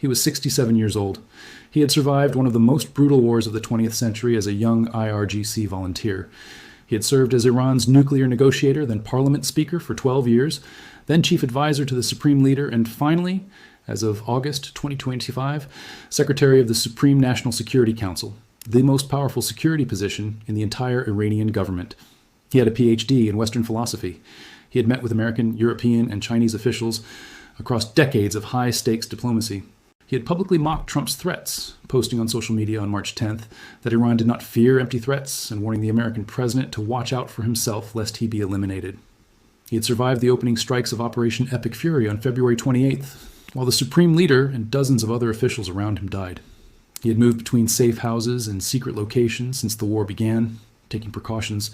He was 67 years old. He had survived one of the most brutal wars of the 20th century as a young IRGC volunteer. He had served as Iran's nuclear negotiator, then parliament speaker for 12 years, then chief advisor to the supreme leader, and finally, as of August 2025, secretary of the Supreme National Security Council, the most powerful security position in the entire Iranian government. He had a PhD in Western philosophy. He had met with American, European, and Chinese officials across decades of high-stakes diplomacy. He had publicly mocked Trump's threats, posting on social media on March 10th that Iran did not fear empty threats and warning the American president to watch out for himself lest he be eliminated. He had survived the opening strikes of Operation Epic Fury on February 28th, while the supreme leader and dozens of other officials around him died. He had moved between safe houses and secret locations since the war began, taking precautions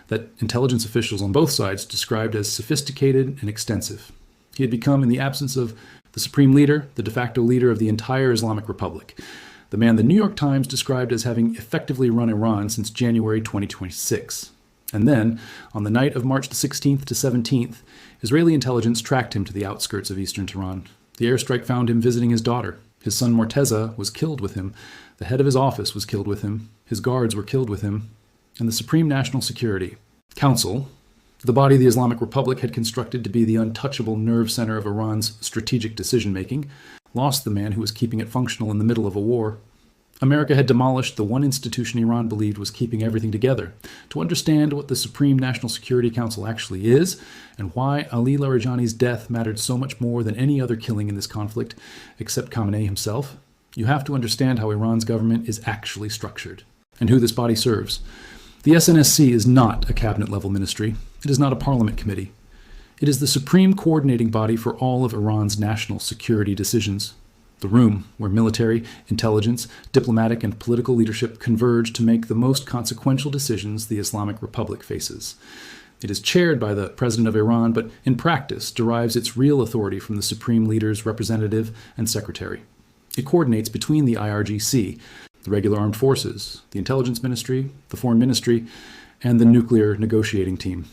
that intelligence officials on both sides described as sophisticated and extensive. He had become, in the absence of the supreme leader, the de facto leader of the entire Islamic Republic, the man the New York Times described as having effectively run Iran since January 2026. And then, on the night of March 16th to 17th, Israeli intelligence tracked him to the outskirts of eastern Tehran. The airstrike found him visiting his daughter. His son Morteza was killed with him. The head of his office was killed with him. His guards were killed with him. And the Supreme National Security Council, the body the Islamic Republic had constructed to be the untouchable nerve center of Iran's strategic decision-making, lost the man who was keeping it functional in the middle of a war. America had demolished the one institution Iran believed was keeping everything together. To understand what the Supreme National Security Council actually is, and why Ali Larijani's death mattered so much more than any other killing in this conflict, except Khamenei himself, you have to understand how Iran's government is actually structured, and who this body serves. The SNSC is not a cabinet-level ministry. It is not a parliament committee. It is the supreme coordinating body for all of Iran's national security decisions. The room where military, intelligence, diplomatic, and political leadership converge to make the most consequential decisions the Islamic Republic faces. It is chaired by the President of Iran, but in practice derives its real authority from the Supreme Leader's representative and secretary. It coordinates between the IRGC, the regular armed forces, the intelligence ministry, the foreign ministry, and the nuclear negotiating team.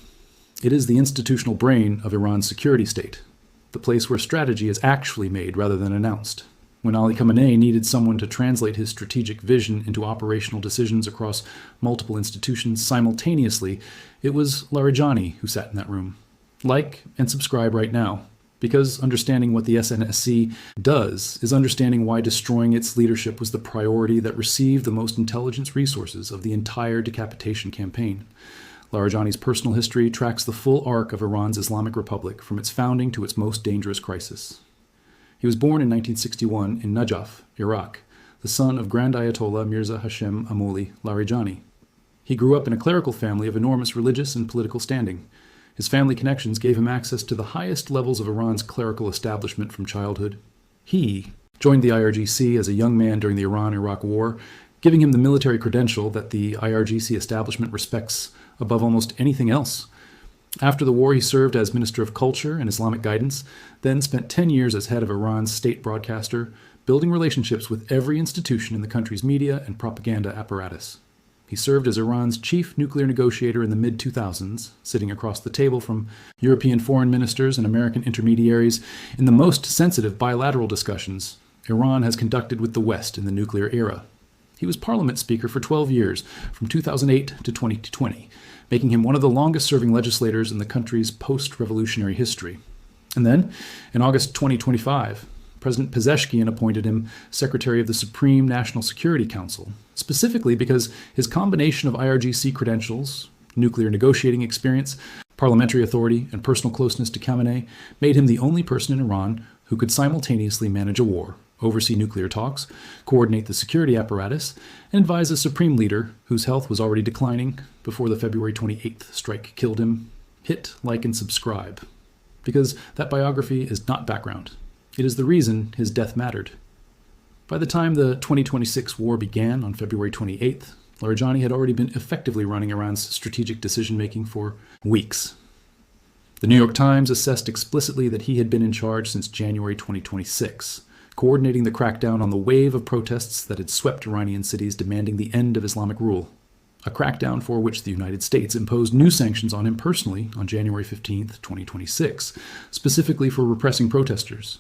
It is the institutional brain of Iran's security state, the place where strategy is actually made rather than announced. When Ali Khamenei needed someone to translate his strategic vision into operational decisions across multiple institutions simultaneously, it was Larijani who sat in that room. Like and subscribe right now, because understanding what the SNSC does is understanding why destroying its leadership was the priority that received the most intelligence resources of the entire decapitation campaign. Larijani's personal history tracks the full arc of Iran's Islamic Republic from its founding to its most dangerous crisis. He was born in 1961 in Najaf, Iraq, the son of Grand Ayatollah Mirza Hashem Amoli Larijani. He grew up in a clerical family of enormous religious and political standing. His family connections gave him access to the highest levels of Iran's clerical establishment from childhood. He joined the IRGC as a young man during the Iran-Iraq War, giving him the military credential that the IRGC establishment respects above almost anything else. After the war, he served as Minister of Culture and Islamic Guidance, then spent 10 years as head of Iran's state broadcaster, building relationships with every institution in the country's media and propaganda apparatus. He served as Iran's chief nuclear negotiator in the mid-2000s, sitting across the table from European foreign ministers and American intermediaries in the most sensitive bilateral discussions Iran has conducted with the West in the nuclear era. He was parliament speaker for 12 years, from 2008 to 2020, making him one of the longest-serving legislators in the country's post-revolutionary history. And then, in August 2025, President Pezeshkian appointed him Secretary of the Supreme National Security Council, specifically because his combination of IRGC credentials, nuclear negotiating experience, parliamentary authority, and personal closeness to Khamenei made him the only person in Iran who could simultaneously manage a war, oversee nuclear talks, coordinate the security apparatus, and advise a supreme leader whose health was already declining before the February 28th strike killed him. Hit, like, and subscribe. Because that biography is not background. It is the reason his death mattered. By the time the 2026 war began on February 28th, Larijani had already been effectively running Iran's strategic decision-making for weeks. The New York Times assessed explicitly that he had been in charge since January 2026, coordinating the crackdown on the wave of protests that had swept Iranian cities demanding the end of Islamic rule, a crackdown for which the United States imposed new sanctions on him personally on January 15, 2026, specifically for repressing protesters.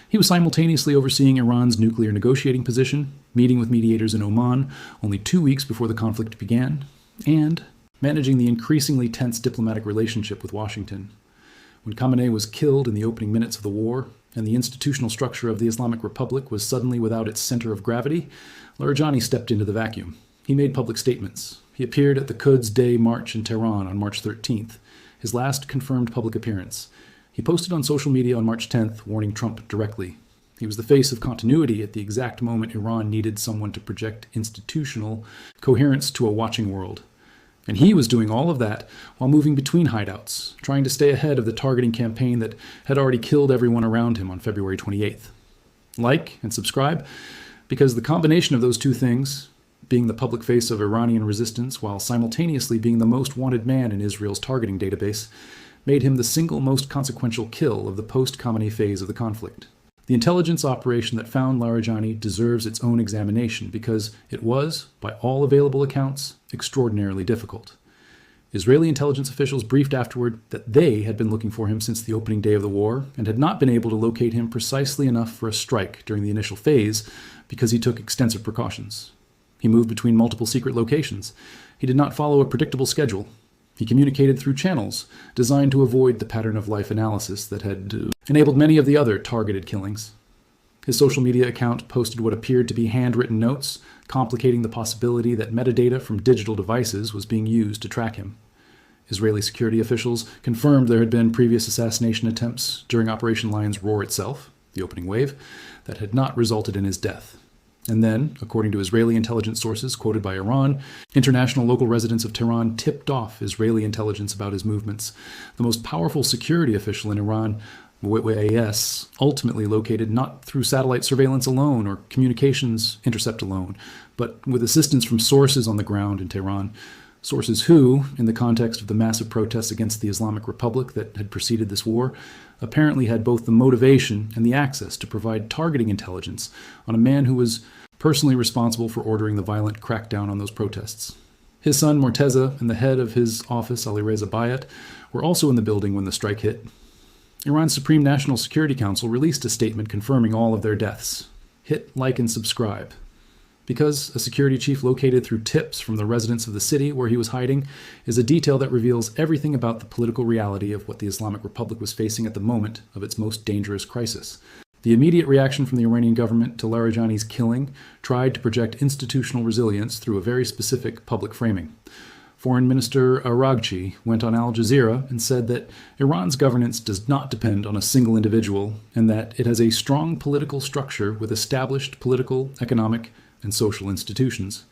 He was simultaneously overseeing Iran's nuclear negotiating position, meeting with mediators in Oman only 2 weeks before the conflict began, and managing the increasingly tense diplomatic relationship with Washington. When Khamenei was killed in the opening minutes of the war, and the institutional structure of the Islamic Republic was suddenly without its center of gravity, Larijani stepped into the vacuum. He made public statements. He appeared at the Quds Day March in Tehran on March 13th, his last confirmed public appearance. He posted on social media on March 10th, warning Trump directly. He was the face of continuity at the exact moment Iran needed someone to project institutional coherence to a watching world. And he was doing all of that while moving between hideouts, trying to stay ahead of the targeting campaign that had already killed everyone around him on February 28th. Like and subscribe, because the combination of those two things, being the public face of Iranian resistance while simultaneously being the most wanted man in Israel's targeting database, made him the single most consequential kill of the post-Khamenei phase of the conflict. The intelligence operation that found Larijani deserves its own examination because it was, by all available accounts, extraordinarily difficult. Israeli intelligence officials briefed afterward that they had been looking for him since the opening day of the war and had not been able to locate him precisely enough for a strike during the initial phase because he took extensive precautions. He moved between multiple secret locations. He did not follow a predictable schedule. He communicated through channels designed to avoid the pattern of life analysis that had enabled many of the other targeted killings. His social media account posted what appeared to be handwritten notes, complicating the possibility that metadata from digital devices was being used to track him. Israeli security officials confirmed there had been previous assassination attempts during Operation Lion's Roar itself, the opening wave, that had not resulted in his death. And then, according to Israeli intelligence sources quoted by Iran, international local residents of Tehran tipped off Israeli intelligence about his movements. The most powerful security official in Iran, WAS, ultimately located not through satellite surveillance alone or communications intercept alone, but with assistance from sources on the ground in Tehran. Sources who, in the context of the massive protests against the Islamic Republic that had preceded this war, apparently had both the motivation and the access to provide targeting intelligence on a man who was personally responsible for ordering the violent crackdown on those protests. His son, Morteza, and the head of his office, Alireza Bayat, were also in the building when the strike hit. Iran's Supreme National Security Council released a statement confirming all of their deaths. Hit, like, and subscribe. Because a security chief located through tips from the residents of the city where he was hiding is a detail that reveals everything about the political reality of what the Islamic Republic was facing at the moment of its most dangerous crisis. The immediate reaction from the Iranian government to Larijani's killing tried to project institutional resilience through a very specific public framing. Foreign Minister Araghchi went on Al Jazeera and said that Iran's governance does not depend on a single individual and that it has a strong political structure with established political, economic, and social institutions.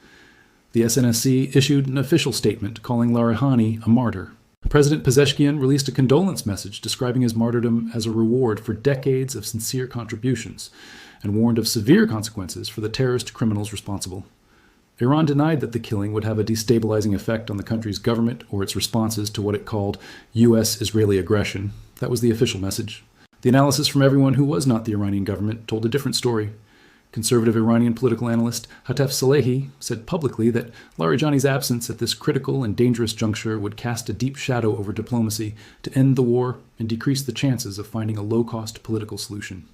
The SNSC issued an official statement calling Larijani a martyr. President Pezeshkian released a condolence message describing his martyrdom as a reward for decades of sincere contributions and warned of severe consequences for the terrorist criminals responsible. Iran denied that the killing would have a destabilizing effect on the country's government or its responses to what it called U.S.-Israeli aggression. That was the official message. The analysis from everyone who was not the Iranian government told a different story. Conservative Iranian political analyst Hatef Salehi said publicly that Larijani's absence at this critical and dangerous juncture would cast a deep shadow over diplomacy to end the war and decrease the chances of finding a low-cost political solution.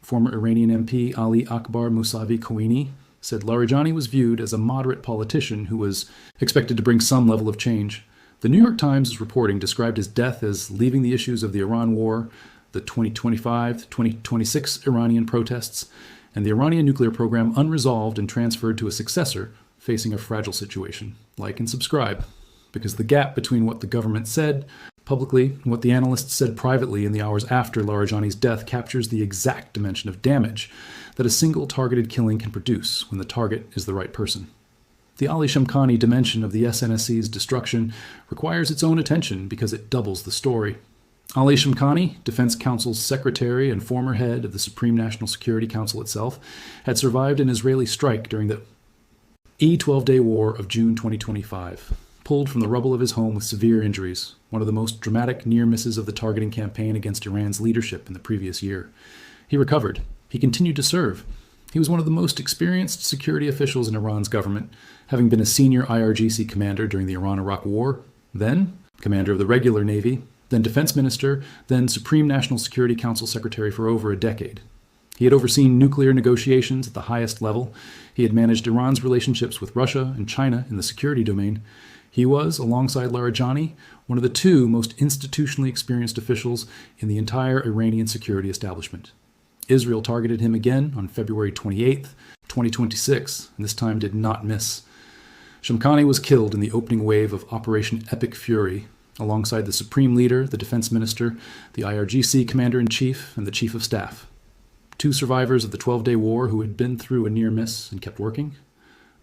Former Iranian MP Ali Akbar Mousavi Khomeini said Larijani was viewed as a moderate politician who was expected to bring some level of change. The New York Times' reporting described his death as leaving the issues of the Iran war, the 2025-2026 Iranian protests, and the Iranian nuclear program unresolved and transferred to a successor facing a fragile situation. Like and subscribe, because the gap between what the government said publicly and what the analysts said privately in the hours after Larijani's death captures the exact dimension of damage that a single targeted killing can produce when the target is the right person. The Ali Shamkhani dimension of the SNSC's destruction requires its own attention because it doubles the story. Ali Shamkhani, Defense Counsel's secretary and former head of the Supreme National Security Council itself, had survived an Israeli strike during the E-12-day war of June 2025, pulled from the rubble of his home with severe injuries, one of the most dramatic near misses of the targeting campaign against Iran's leadership in the previous year. He recovered. He continued to serve. He was one of the most experienced security officials in Iran's government, having been a senior IRGC commander during the Iran-Iraq War, then commander of the regular Navy, then defense minister, then Supreme National Security Council secretary for over a decade. He had overseen nuclear negotiations at the highest level. He had managed Iran's relationships with Russia and China in the security domain. He was, alongside Larijani, one of the two most institutionally experienced officials in the entire Iranian security establishment. Israel targeted him again on February 28, 2026, and this time did not miss. Shamkhani was killed in the opening wave of Operation Epic Fury, alongside the Supreme Leader, the Defense Minister, the IRGC Commander-in-Chief, and the Chief of Staff. Two survivors of the 12-day war who had been through a near miss and kept working,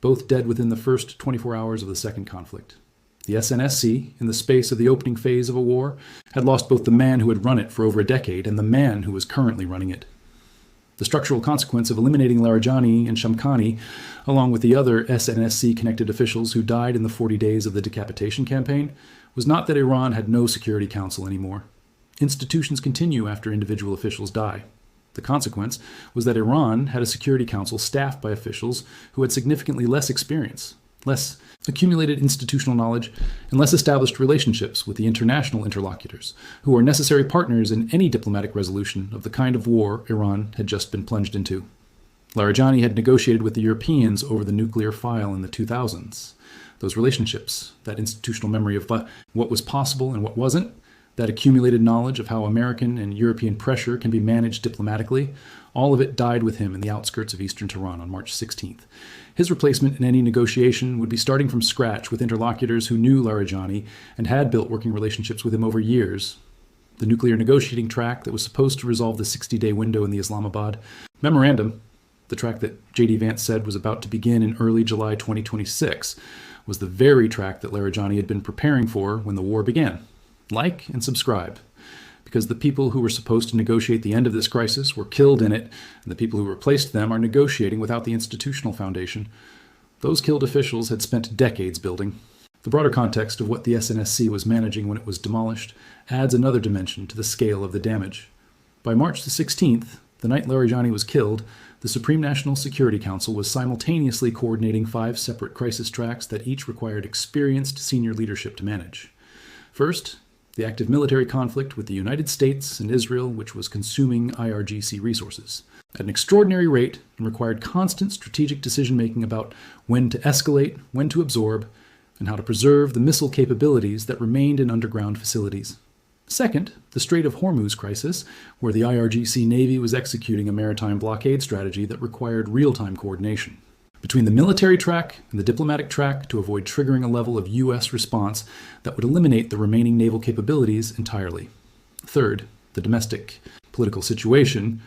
both dead within the first 24 hours of the second conflict. The SNSC, in the space of the opening phase of a war, had lost both the man who had run it for over a decade and the man who was currently running it. The structural consequence of eliminating Larijani and Shamkhani, along with the other SNSC-connected officials who died in the 40 days of the decapitation campaign, was not that Iran had no Security Council anymore. Institutions continue after individual officials die. The consequence was that Iran had a Security Council staffed by officials who had significantly less experience, less accumulated institutional knowledge, and less established relationships with the international interlocutors, who are necessary partners in any diplomatic resolution of the kind of war Iran had just been plunged into. Larijani had negotiated with the Europeans over the nuclear file in the 2000s. Those relationships, that institutional memory of what was possible and what wasn't, that accumulated knowledge of how American and European pressure can be managed diplomatically, all of it died with him in the outskirts of eastern Tehran on March 16th. His replacement in any negotiation would be starting from scratch with interlocutors who knew Larijani and had built working relationships with him over years. The nuclear negotiating track that was supposed to resolve the 60-day window in the Islamabad memorandum, the track that J.D. Vance said was about to begin in early July 2026, was the very track that Larijani had been preparing for when the war began. Like and subscribe, because the people who were supposed to negotiate the end of this crisis were killed in it, and the people who replaced them are negotiating without the institutional foundation. Those killed officials had spent decades building. The broader context of what the SNSC was managing when it was demolished adds another dimension to the scale of the damage. By March the 16th, the night Larijani was killed, the Supreme National Security Council was simultaneously coordinating 5 separate crisis tracks that each required experienced senior leadership to manage. First, the active military conflict with the United States and Israel, which was consuming IRGC resources at an extraordinary rate and required constant strategic decision-making about when to escalate, when to absorb, and how to preserve the missile capabilities that remained in underground facilities. Second, the Strait of Hormuz crisis, where the IRGC Navy was executing a maritime blockade strategy that required real-time coordination between the military track and the diplomatic track to avoid triggering a level of U.S. response that would eliminate the remaining naval capabilities entirely. Third, the domestic political situation,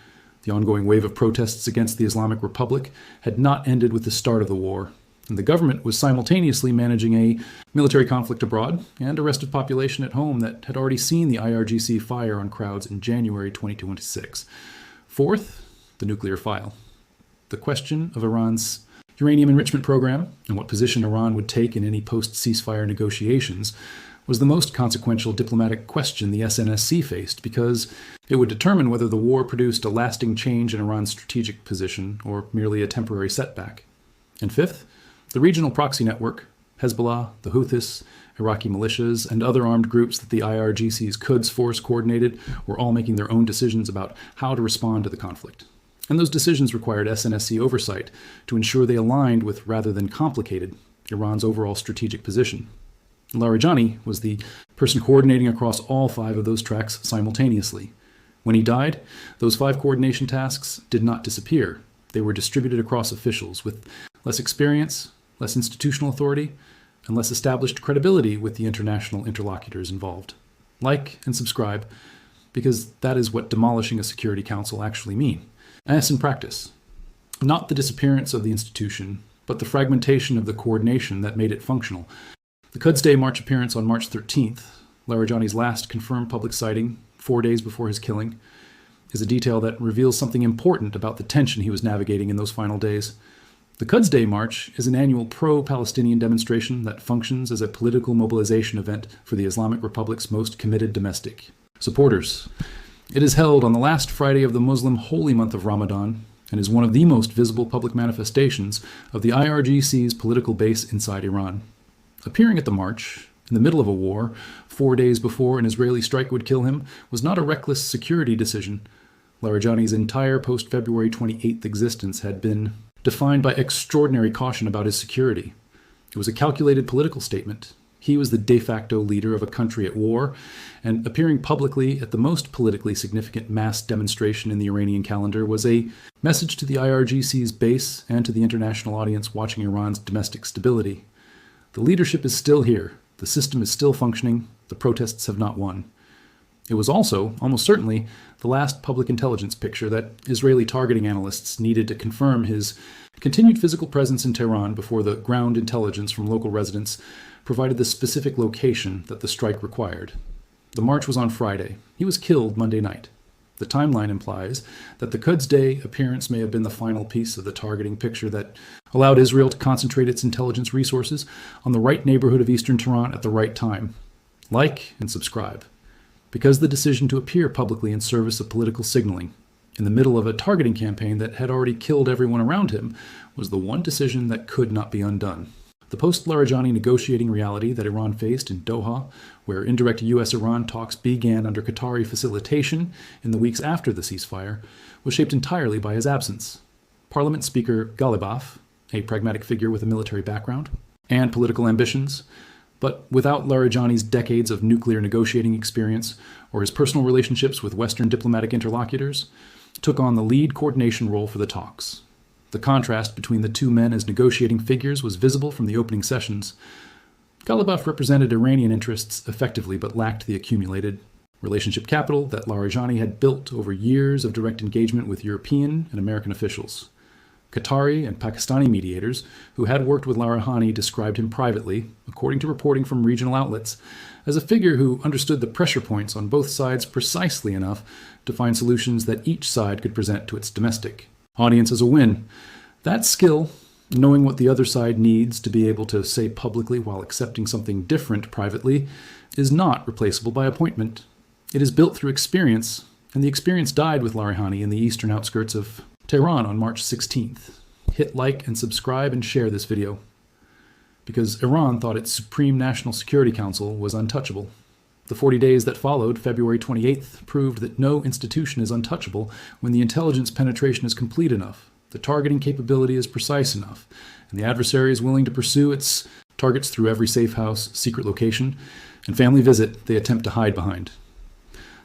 the ongoing wave of protests against the Islamic Republic, had not ended with the start of the war, and the government was simultaneously managing a military conflict abroad and a restive population at home that had already seen the IRGC fire on crowds in January 2026. Fourth, the nuclear file. The question of Iran's uranium enrichment program and what position Iran would take in any post-ceasefire negotiations was the most consequential diplomatic question the SNSC faced, because it would determine whether the war produced a lasting change in Iran's strategic position or merely a temporary setback. And fifth, the regional proxy network, Hezbollah, the Houthis, Iraqi militias, and other armed groups that the IRGC's Quds force coordinated were all making their own decisions about how to respond to the conflict. And those decisions required SNSC oversight to ensure they aligned with, rather than complicated, Iran's overall strategic position. Larijani was the person coordinating across all 5 of those tracks simultaneously. When he died, those 5 coordination tasks did not disappear. They were distributed across officials with less experience, less institutional authority, and less established credibility with the international interlocutors involved. Like and subscribe, because that is what demolishing a Security Council actually means. As in practice, not the disappearance of the institution, but the fragmentation of the coordination that made it functional. The Quds Day March appearance on March 13th, Larijani's last confirmed public sighting, 4 days before his killing, is a detail that reveals something important about the tension he was navigating in those final days. The Quds Day March is an annual pro-Palestinian demonstration that functions as a political mobilization event for the Islamic Republic's most committed domestic supporters. It is held on the last Friday of the Muslim holy month of Ramadan and is one of the most visible public manifestations of the IRGC's political base inside Iran. Appearing at the march, in the middle of a war, 4 days before an Israeli strike would kill him, was not a reckless security decision. Larijani's entire post-February 28th existence had been defined by extraordinary caution about his security. It was a calculated political statement. He was the de facto leader of a country at war, and appearing publicly at the most politically significant mass demonstration in the Iranian calendar was a message to the IRGC's base and to the international audience watching Iran's domestic stability. The leadership is still here. The system is still functioning. The protests have not won. It was also, almost certainly, the last public intelligence picture that Israeli targeting analysts needed to confirm his continued physical presence in Tehran before the ground intelligence from local residents provided the specific location that the strike required. The march was on Friday. He was killed Monday night. The timeline implies that the Quds Day appearance may have been the final piece of the targeting picture that allowed Israel to concentrate its intelligence resources on the right neighborhood of eastern Tehran at the right time. Like and subscribe. Because the decision to appear publicly in service of political signaling, in the middle of a targeting campaign that had already killed everyone around him, was the one decision that could not be undone. The post-Larijani negotiating reality that Iran faced in Doha, where indirect U.S.-Iran talks began under Qatari facilitation in the weeks after the ceasefire, was shaped entirely by his absence. Parliament Speaker Ghalibaf, a pragmatic figure with a military background, and political ambitions, but without Larijani's decades of nuclear negotiating experience or his personal relationships with Western diplomatic interlocutors, took on the lead coordination role for the talks. The contrast between the two men as negotiating figures was visible from the opening sessions. Ghalibaf represented Iranian interests effectively but lacked the accumulated relationship capital that Larijani had built over years of direct engagement with European and American officials. Qatari and Pakistani mediators who had worked with Larijani described him privately, according to reporting from regional outlets, as a figure who understood the pressure points on both sides precisely enough to find solutions that each side could present to its domestic audience as a win. That skill, knowing what the other side needs to be able to say publicly while accepting something different privately, is not replaceable by appointment. It is built through experience, and the experience died with Larijani in the eastern outskirts of Tehran on March 16th. Hit like and subscribe and share this video, because Iran thought its Supreme National Security Council was untouchable. The 40 days that followed February 28th proved that no institution is untouchable when the intelligence penetration is complete enough, the targeting capability is precise enough, and the adversary is willing to pursue its targets through every safe house, secret location, and family visit they attempt to hide behind.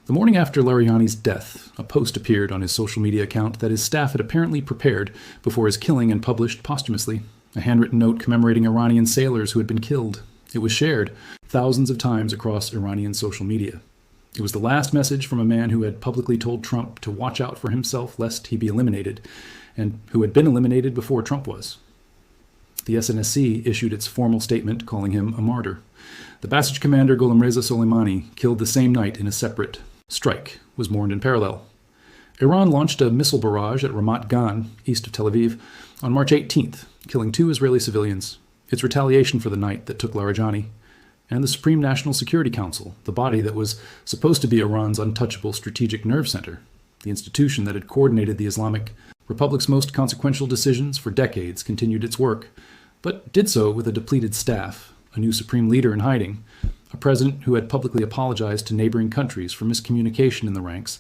The morning after Larijani's death, a post appeared on his social media account that his staff had apparently prepared before his killing and published posthumously, a handwritten note commemorating Iranian sailors who had been killed. It was shared thousands of times across Iranian social media. It was the last message from a man who had publicly told Trump to watch out for himself lest he be eliminated, and who had been eliminated before Trump was. The SNSC issued its formal statement calling him a martyr. The Basij commander Gholamreza Soleimani, killed the same night in a separate strike, was mourned in parallel. Iran launched a missile barrage at Ramat Gan, east of Tel Aviv, on March 18th, killing 2 Israeli civilians. Its retaliation for the night that took Larijani. And the Supreme National Security Council, the body that was supposed to be Iran's untouchable strategic nerve center, the institution that had coordinated the Islamic Republic's most consequential decisions for decades, continued its work, but did so with a depleted staff, a new supreme leader in hiding, a president who had publicly apologized to neighboring countries for miscommunication in the ranks,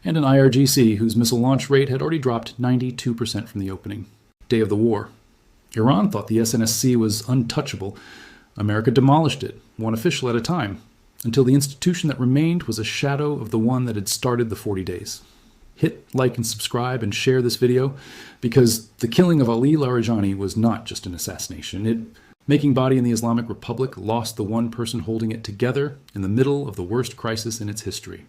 and an IRGC whose missile launch rate had already dropped 92% from the opening day of the war. Iran thought the SNSC was untouchable. America demolished it, one official at a time, until the institution that remained was a shadow of the one that had started the 40 days. Hit like and subscribe and share this video, because the killing of Ali Larijani was not just an assassination. Making body in the Islamic Republic lost the one person holding it together in the middle of the worst crisis in its history.